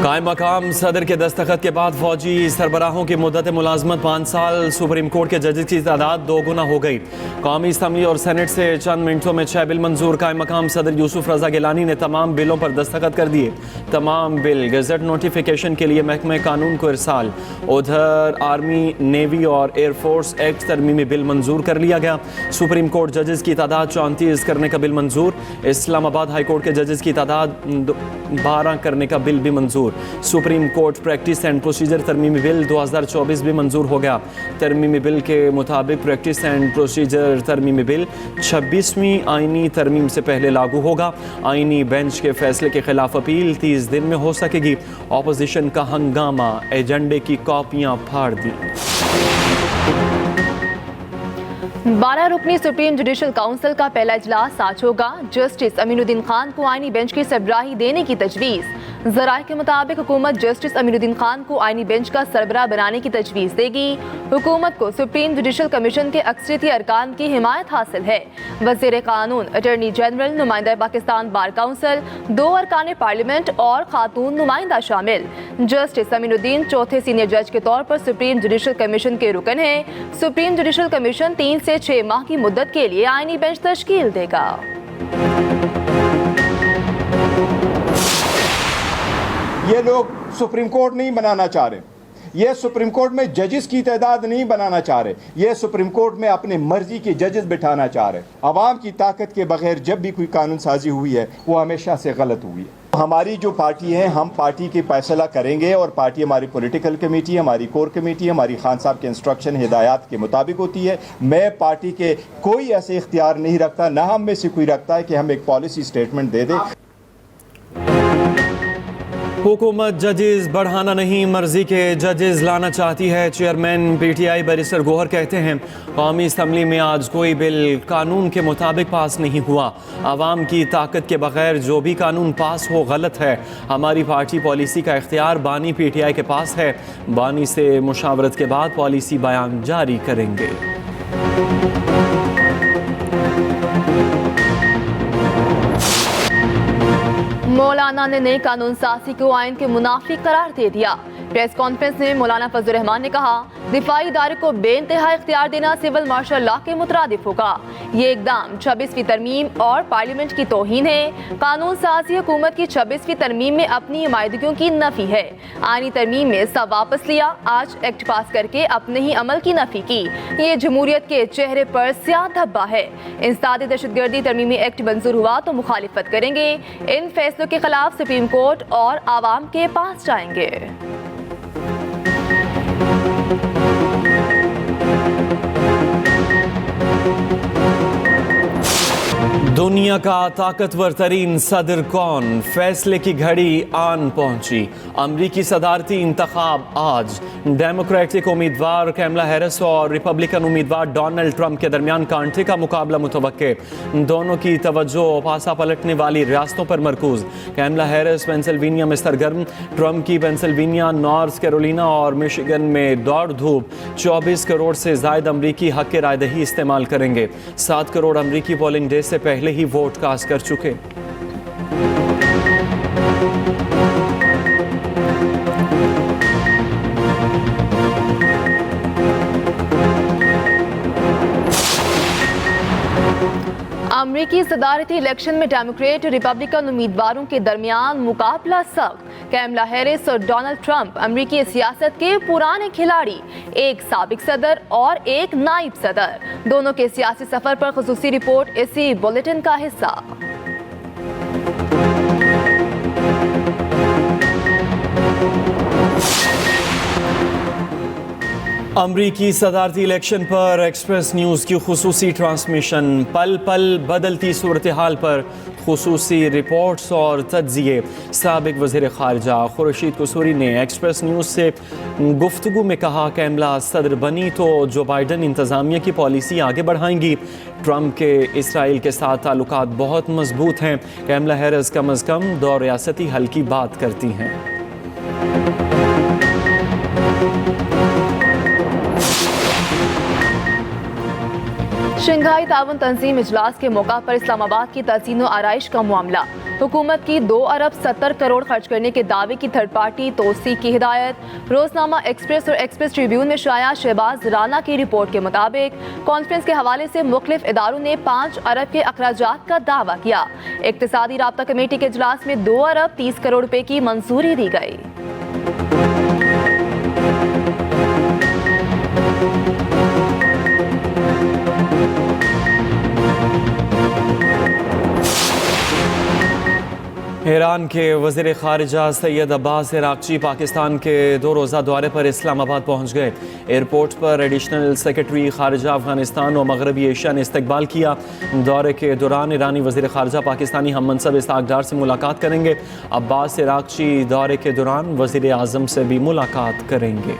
कायम मकाम सदर के दस्तखत के बाद फौजी सरबराहों की मुद्दत मुलाजमत 5 साल। सुप्रीम कोर्ट के जजेस की तादाद 2 गुना हो गई। कौमी असम्बली और सेनेट से चंद मिनटों में 6 बिल मंजूर। कायम मकाम सदर यूसुफ रजा गिलानी ने तमाम बिलों पर दस्तखत कर दिए। तमाम बिल गजट नोटिफिकेशन के लिए महकमे कानून को इरसाल। उधर आर्मी, नेवी और एयरफोर्स एक्ट तरमीमी बिल मंजूर कर लिया गया। सुप्रीम कोर्ट जजेस की तादाद 34 करने का बिल मंजूर। इस्लामाबाद हाई कोर्ट के जजेस की तादाद 12 करने का बिल भी मंजूर। Supreme court practice and procedure तरमीमी बिल 2024 भी मंजूर हो गया। तरमीमी बिल के मुताबिक प्रैक्टिस एंड प्रोसीजर तरमीमी बिल 26वीं आईनी तरमीम से पहले लागू होगा। आईनी बेंच के फैसले के खिलाफ अपील 30 दिन में हो सकेगी। ऑपोजिशन का हंगामा, एजेंडे की कॉपियां फाड़ दी। 12 रुकनी सुप्रीम जुडिशल काउंसिल का पहला इजलास आज होगा। जस्टिस अमीनुद्दीन खान को आईनी बेंच की सरबराही देने की तजवीज़। ज़राए के मुताबिक हुकूमत जस्टिस अमीनुद्दीन खान को आईनी बेंच का सरबराह बनाने की तजवीज़ देगी। हुकूमत को सुप्रीम जुडिशल कमीशन के अक्सरियती अरकान की हिमायत हासिल है। वज़ीर कानून, अटॉर्नी जनरल, नुमाइंदा पाकिस्तान बार काउंसिल, 2 अरकान पार्लियामेंट और खातून नुमाइंदा शामिल। जस्टिस अमीनुद्दीन चौथे सीनियर जज के तौर पर सुप्रीम जुडिशल कमीशन के रुकन हैं। सुप्रीम जुडिशल कमीशन 3 से 6 माह की मुद्दत के लिए आईनी बेंच तश्कील देगा। ये लोग सुप्रीम कोर्ट नहीं बनाना चाह रहे, ये सुप्रीम कोर्ट में जजेस की तादाद नहीं बनाना चाह रहे, ये सुप्रीम कोर्ट में अपने मर्जी के जजेस बिठाना चाह रहे। अवाम की ताकत के बगैर जब भी कोई कानून साजी हुई है वो हमेशा से गलत हुई है। हमारी जो पार्टी है, हम पार्टी के फैसला करेंगे और पार्टी हमारी पॉलिटिकल कमेटी, हमारी कोर कमेटी, हमारी खान साहब के इंस्ट्रक्शन हिदायत के मुताबिक होती है। मैं पार्टी के कोई ऐसे इख्तियार नहीं रखता, ना हम में से कोई रखता है कि हम एक पॉलिसी स्टेटमेंट दे दें। हुकूमत जजेस बढ़ाना नहीं, मर्जी के जजेस लाना चाहती है। चेयरमैन पीटीआई बैरिस्टर गोहर कहते हैं कौमी असम्बली में आज कोई बिल कानून के मुताबिक पास नहीं हुआ। आवाम की ताकत के बगैर जो भी कानून पास हो गलत है। हमारी पार्टी पॉलिसी का इख्तियार बानी पीटीआई के पास है। बानी से मुशावरत के बाद पॉलिसी बयान जारी करेंगे। मौलाना ने नए कानून साजी को आइन के मुनाफी करार दे दिया। प्रेस कॉन्फ्रेंस में मौलाना फजल रहमान ने कहा दिफाई इदारे को बेइंतहा इख्तियार देना सिविल मार्शल लॉ के मुतरादिफ होगा। ये इकदाम 26वीं तरमीम और पार्लियामेंट की तौहीन है। कानून साजी हुकूमत की 26वीं तरमीम में अपनी नुमाइंदगियों की नफी है। आईनी तरमीम में सब वापस लिया, आज एक्ट पास करके अपने ही अमल की नफी की। ये जमहूरियत के चेहरे पर स्याह धब्बा है। इंसदादी दहशतगर्दी तरमीमी एक्ट मंजूर हुआ तो मुखालिफत करेंगे। इन फैसलों के खिलाफ सुप्रीम कोर्ट और आवाम के पास जाएंगे। दुनिया का ताकतवर तरीन सदर कौन, फैसले की घड़ी आन पहुंची। अमरीकी सदारती इंतखाब आज। डेमोक्रेटिक उम्मीदवार कैमला हैरिस और रिपब्लिकन उम्मीदवार डोनाल्ड ट्रंप के दरमियान कांटे का मुकाबला मुतवक्के। दोनों की तवज्जो पासा पलटने वाली रियासतों पर मरकूज। कैमला हैरिस पेंसिल्वेनिया में सरगर्म, ट्रंप की पेंसिल्वेनिया, नॉर्थ कैरोलिना और मिशिगन में दौड़ धूप। 24 करोड़ से ज्यादा अमरीकी हक के रायदही इस्तेमाल करेंगे। 7 करोड़ अमरीकी पोलिंग डे से पहले ही वोट कास्ट कर चुके। अमरीकी सदारती इलेक्शन में डेमोक्रेट रिपब्लिकन उम्मीदवारों के दरमियान मुकाबला सख्त। कैमला हैरिस और डोनाल्ड ट्रंप अमरीकी सियासत के पुराने खिलाड़ी, एक साबिक सदर और एक नायब सदर। दोनों के सियासी सफर पर खुसूसी रिपोर्ट इसी बुलेटिन का हिस्सा। अमरीकी सदारती इलेक्शन पर एक्सप्रेस न्यूज़ की खुसूसी ट्रांसमिशन। पल पल बदलती सूरत हाल पर खुसूसी रिपोर्ट्स और तज्जिए। साबिक वज़ीर ख़ारिजा खुर्शीद कसूरी ने एक्सप्रेस न्यूज़ से गुफ्तगू में कहा कैमला सदर बनी तो जो बाइडन इंतज़ामिया की पॉलिसी आगे बढ़ाएंगी। ट्रंप के इसराइल के साथ ताल्लुकात बहुत मजबूत हैं। कैमला हैरिस कम अज़ कम 2 रियासती हल की बात करती हैं। शंघाई ताउन तंजीम इजलास के मौका पर इस्लामाबाद की तज़ीन व आराइश का मामला। हुकूमत की 2 अरब 70 करोड़ खर्च करने के दावे की थर्ड पार्टी तोसी की हिदायत। रोजनामा एक्सप्रेस और एक्सप्रेस ट्रिब्यून में शाया शहबाज राना की रिपोर्ट के मुताबिक कॉन्फ्रेंस के हवाले से मुख्तलिफ इदारों ने 5 अरब के अखराजात का दावा किया। इक्तिसादी राब्ता कमेटी के इजलास में 2 अरब 30 करोड़ रुपए की मंजूरी दी गई। ईरान के वज़ीर ख़ारिजा सैयद अब्बास इराक़ची पाकिस्तान के 2 रोज़ा दौरे पर इस्लामाबाद पहुँच गए। एयरपोर्ट पर एडिशनल सेक्रेटरी ख़ारिजा अफ़गानिस्तान और मगरबी एशिया ने इस्तकबाल किया। दौरे के दौरान ईरानी वज़ीर ख़ारिजा पाकिस्तानी हम मनसब इसहाक़ डार से मुलाकात करेंगे। अब्बास इराक़ची दौरे के दौरान वज़ीर आज़म से भी मुलाकात करेंगे।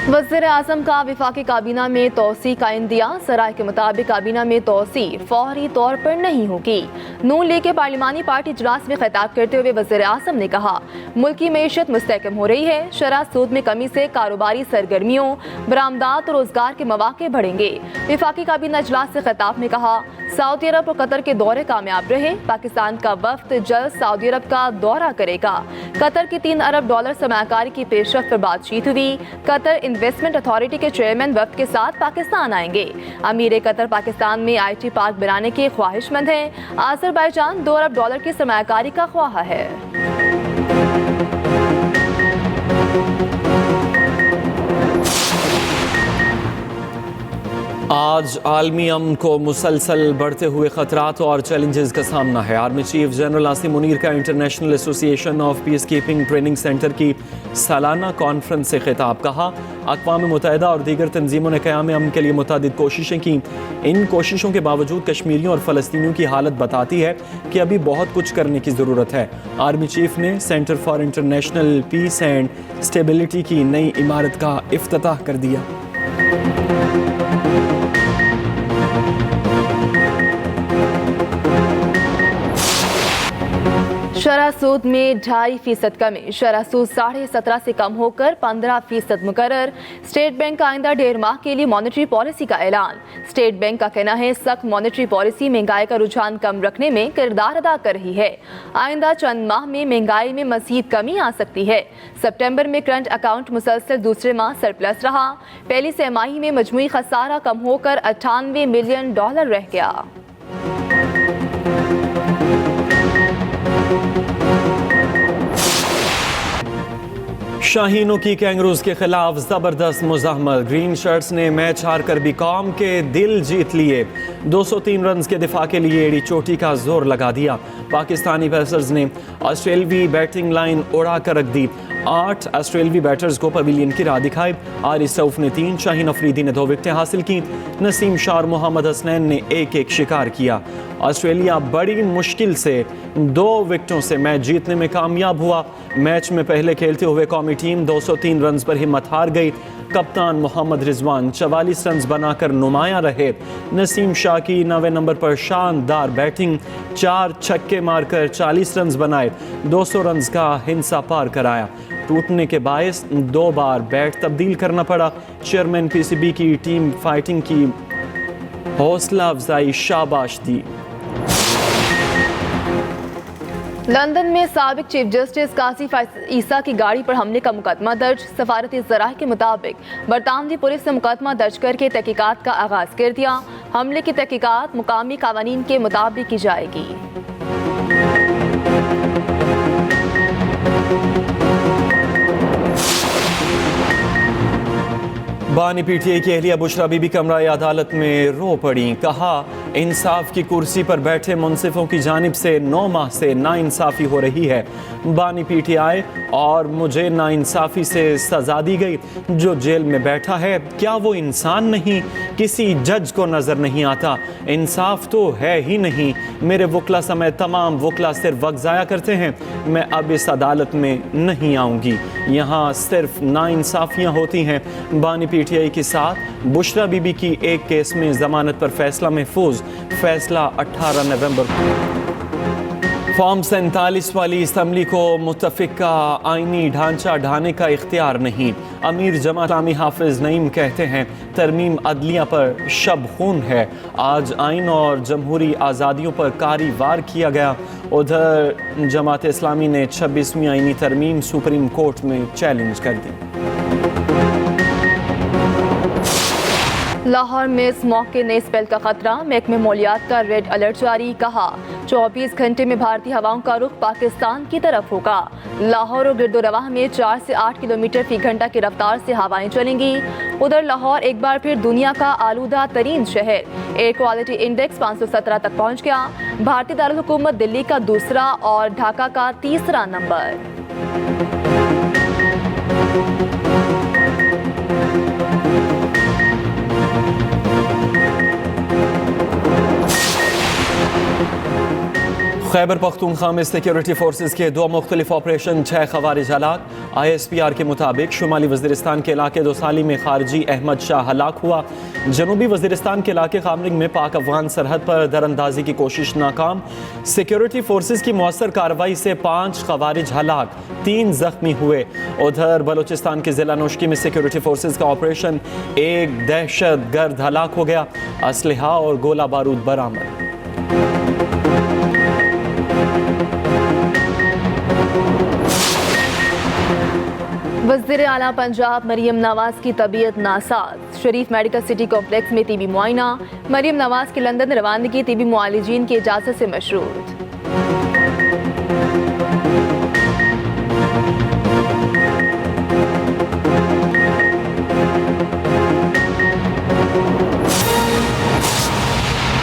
वज़ीर आज़म का वफाकी काबीना में तोसी का इंदिया। सराय के मुताबिक काबीना में तोसी फौरी तौर पर नहीं होगी। नून लीग के पार्लिमानी पार्टी इजलास में खिताब करते हुए वज़ीर आज़म ने कहा, मुल्क की मईशत मुस्तहकम हो रही है। शरह सूद में कमी से कारोबारी सरगर्मियों, बरामदात और रोजगार के मौके बढ़ेंगे। वफाकी काबीना इजलास से खिताब में कहा, सऊदी अरब और कतर के दौरे कामयाब रहे। पाकिस्तान का वफ्द जल्द सऊदी अरब का दौरा करेगा। कतर की $3 अरब सरमायाकारी की पेशरफ पर बातचीत हुई। कतर इन्वेस्टमेंट अथॉरिटी के चेयरमैन वफ्द के साथ पाकिस्तान आएंगे। अमीर कतर पाकिस्तान में IT पार्क बनाने के ख्वाहिशमंद हैं। आज़रबाईजान $2 अरब की सरमायाकारी का ख्वाह है। आज आलमी अमन को मुसलसल बढ़ते हुए खतरात और चैलेंजेस का सामना है। Army chief general Asim Munir का international association of peace keeping training centre की सालाना कॉन्फ्रेंस से खिताब। कहा, अक़वाम मुत्तहिदा और दीगर तंजीमों ने क़याम अमन के लिए मुतअद्दिद कोशिशें की। इन कोशिशों के बावजूद कश्मीरियों और फ़लस्तीनियों की हालत बताती है कि अभी बहुत कुछ करने की ज़रूरत है। आर्मी चीफ ने centre for international peace and stability की नई इमारत का इफ्तिताह कर दिया। शरह सूद में 2.5% कमी। शरह सूद 17.5% से कम होकर 15% मुकर्रर। स्टेट बैंक का आइंदा 1.5 माह के लिए मॉनेटरी पॉलिसी का ऐलान। स्टेट बैंक का कहना है, सख्त मॉनेटरी पॉलिसी महंगाई का रुझान कम रखने में किरदार अदा कर रही है। आइंदा चंद माह में महंगाई में मजीद कमी आ सकती है। सितंबर में करंट अकाउंट मुसलसल दूसरे माह सरप्लस रहा। पहली तिमाही में मजमूई खसारा कम होकर $98 मिलियन रह गया। शाहीनों की कैंगरूज के खिलाफ जबरदस्त मुज़ाहमत। ग्रीन शर्ट्स ने मैच हारकर भी कौम के दिल जीत लिए। 203 रन के दिफा के लिए एड़ी चोटी का जोर लगा दिया। पाकिस्तानी पेसर्स ने ऑस्ट्रेलवी बैटिंग लाइन उड़ा कर रख दी। 8 ऑस्ट्रेलवी बैटर्स को पवेलियन की राह दिखाई। आरिस रऊफ ने 3, शाहीन अफरीदी ने 2 विकेटें हासिल की। नसीम शाह और मोहम्मद हसनैन ने 1-1 शिकार किया। ऑस्ट्रेलिया बड़ी मुश्किल से 2 विकेटों से मैच जीतने में कामयाब हुआ। मैच में पहले खेलते हुए कौमी टीम 203 रन पर हिम्मत हार गई। कप्तान मोहम्मद रिजवान 44 रन बनाकर नुमाया रहे। नसीम शाह की 9वें नंबर पर शानदार बैटिंग, 4 छक्के मारकर 40 रन बनाए, 200 रन का हिंसा पार कराया। टूटने के बायस 2 बार बैट तब्दील करना पड़ा। चेयरमैन PCB की टीम फाइटिंग की हौसला अफजाई शाबाश दी। लंदन में साबिक चीफ जस्टिस कासिफ ईसा की गाड़ी पर हमले का मुकदमा दर्ज। सफारती ज़राए के मुताबिक बरतानवी पुलिस ने मुकदमा दर्ज करके तहकीकात का आगाज कर दिया। हमले की तहकीकात मुकामी कानून के मुताबिक की जाएगी। बानी PTI की अहलिया बुशरा बीबी कमरा अदालत में रो पड़ी। कहा, इंसाफ की कुर्सी पर बैठे मुंसिफों की जानिब से 9 माह से नाइंसाफ़ी हो रही है। बानी PTI और मुझे नाइंसाफ़ी से सज़ा दी गई। जो जेल में बैठा है, क्या वो इंसान नहीं? किसी जज को नज़र नहीं आता? इंसाफ तो है ही नहीं। मेरे वकला समेत तमाम वकला सिर्फ वक्त ज़ाया करते हैं। मैं अब इस अदालत में नहीं आऊँगी। यहाँ सिर्फ नाइंसाफ़ियाँ होती हैं। बानी PTI के साथ बुशरा बीबी की एक केस में जमानत पर फैसला महफूज। फैसला 18 नवंबर फॉर्म 47 वाली असम्बली को मुत्तफिका आइनी ढांचा ढाने का इख्तियार नहीं। अमीर जमात इस्लामी हाफिज नईम कहते हैं तरमीम अदलिया पर शब खून है। आज आइन और जमहूरी आज़ादियों पर कारी वार किया गया। उधर जमात इस्लामी ने 26वीं आइनी तरमीम सुप्रीम कोर्ट में चैलेंज कर दी। लाहौर में स्मॉग के नए स्पेल का खतरा, महकमे मौलियात का रेड अलर्ट जारी। कहा 24 घंटे में भारतीय हवाओं का रुख पाकिस्तान की तरफ होगा। लाहौर और गिरदोरवाह में 4 से 8 किलोमीटर फी घंटा की रफ्तार से हवाएं चलेंगी। उधर लाहौर एक बार फिर दुनिया का आलूदा तरीन शहर। एयर क्वालिटी इंडेक्स 517 तक पहुंच गया। भारतीय दारुल हुकूमत दिल्ली का दूसरा और ढाका का तीसरा नंबर। खैबर पख्तूनख्वा में सिक्योरिटी फोर्सेस के 2 मुख्तलिफ ऑपरेशन, 6 खवारिज हलाक। ISPR के मुताबिक शुमाली वजीरिस्तान के इलाके दोसाली में खारजी अहमद शाह हलाक हुआ। जनूबी वजीरिस्तान के इलाके खामरिंग में पाक अफगान सरहद पर दरअंदाजी की कोशिश नाकाम। सिक्योरिटी फोर्सेस की मौसर कार्रवाई से 5 खवारिज हलाक, 3 जख्मी हुए। उधर बलूचिस्तान के जिला नोशकी में सिक्योरिटी फोर्सेस का ऑपरेशन, एक दहशत गर्द हलाक हो गया। असलहा और गोला बारूद बरामद। वज़ीर आला पंजाब मरियम नवाज की तबीयत नासाज। शरीफ मेडिकल सिटी कॉम्प्लेक्स में टीबी मुआयना। मरियम नवाज की लंदन रवानगी टीबी मुआलिजीन की इजाज़त से मशरूत।